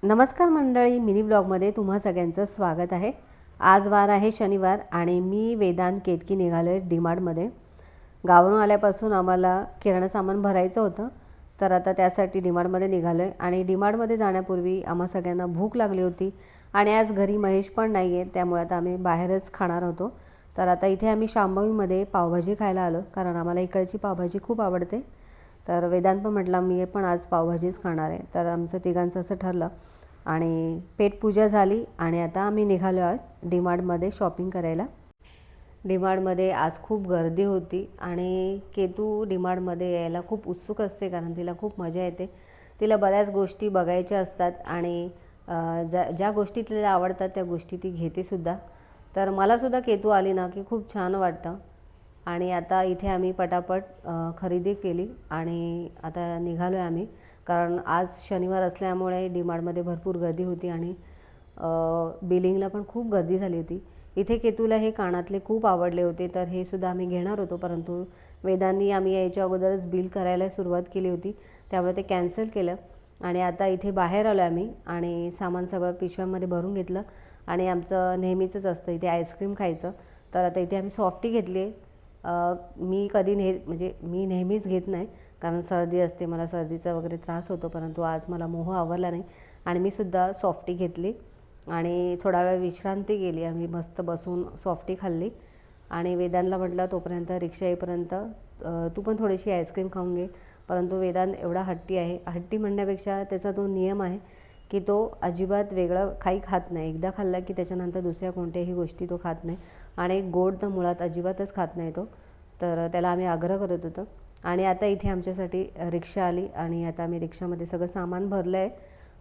नमस्कार मंडळी, मिनी ब्लॉगमध्ये तुम्हा सगळ्यांचं स्वागत आहे। आज वार आहे शनिवार आणि मी वेदांत केतकी निघाले डीमार्टमध्ये। गावावरून आल्यापासून आम्हाला किराणा सामान भरायचं होतं, तर आता त्यासाठी डीमार्टमध्ये निघालोय। आणि डीमार्टमध्ये जाण्यापूर्वी आम्हा सगळ्यांना भूक लागली होती आणि आज घरी महेश पण नाही आहे, त्यामुळे आता आम्ही बाहेरच खाणार होतो। तर आता इथे आम्ही शांभवीमध्ये पावभाजी खायला आलो, कारण आम्हाला इकडची पावभाजी खूप आवडते। तर वेदांत पण म्हटला मी पण आज पावभाजीच खाणार आहे, तर आमचं तिघांचं असं ठरलं आणि पेटपूजा झाली आणि आता आम्ही निघालो आहोत डीमार्टमध्ये शॉपिंग करायला। डीमार्टमध्ये आज खूप गर्दी होती आणि केतू डीमार्टमध्ये यायला खूप उत्सुक असते, कारण तिला खूप मजा येते। तिला बऱ्याच गोष्टी बघायच्या असतात आणि ज्या गोष्टी तिला आवडतात त्या गोष्टी ती घेते सुद्धा। तर मला सुद्धा केतू आली ना की खूप छान वाटतं। आणि आता इथे आम्ही पटापट खरेदी केली आणि आता निघालो आहे आम्ही, कारण आज शनिवार असल्यामुळे डीमार्टमध्ये भरपूर गर्दी होती आणि बिलिंगला पण खूप गर्दी झाली होती। इथे केतूला हे कानातले खूप आवडले होते, तर हे सुद्धा आम्ही घेणार होतो, परंतु वेदांनी आम्ही यायच्या अगोदरच बिल करायला सुरुवात केली होती, त्यामुळे ते कॅन्सल केलं। आणि आता इथे बाहेर आलो आम्ही आणि सामान सगळं पिशव्यांमध्ये भरून घेतलं आणि आमचं नेहमीचंच असतं इथे आईस्क्रीम खायचं। तर आता इथे आम्ही सॉफ्टी घेतली आहे। मी कधी म्हणजे मी नेहमीच घेत नाही, कारण सर्दी असते, मला सर्दीचा वगैरे त्रास होतो, परंतु आज मला मोह आवरला नाही आणि मी सुद्धा सॉफ्टी घेतली आणि थोडा वेळ विश्रांती केली। आम्ही मस्त बसून सॉफ्टी खाल्ली आणि वेदांतला म्हटलं तोपर्यंत रिक्षा येईपर्यंत तू पण थोडीशी आईस्क्रीम खाऊन घे, परंतु वेदांत एवढा हट्टी आहे। हट्टी म्हणण्यापेक्षा त्याचा तो नियम आहे की तो अजिबात वेगळं काही खात नाही, एकदा खाल्ला की त्याच्यानंतर दुसऱ्या कोणत्याही गोष्टी तो खात नाही आणि गोड तर मुळात अजिबातच खात नाही तो। तर त्याला आम्ही आग्रह करत होतो आणि आता इथे आमच्यासाठी रिक्षा आली आणि आता आम्ही रिक्षामध्ये सगळं सामान भरलं आहे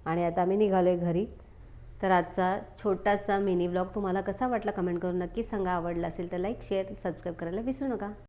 आणि आता आम्ही निघालो आहे घरी। तर आजचा छोटासा मिनी ब्लॉग तुम्हाला कसा वाटला कमेंट करून नक्की सांगा। आवडला असेल तर लाईक शेअर सबस्क्राईब करायला विसरू नका।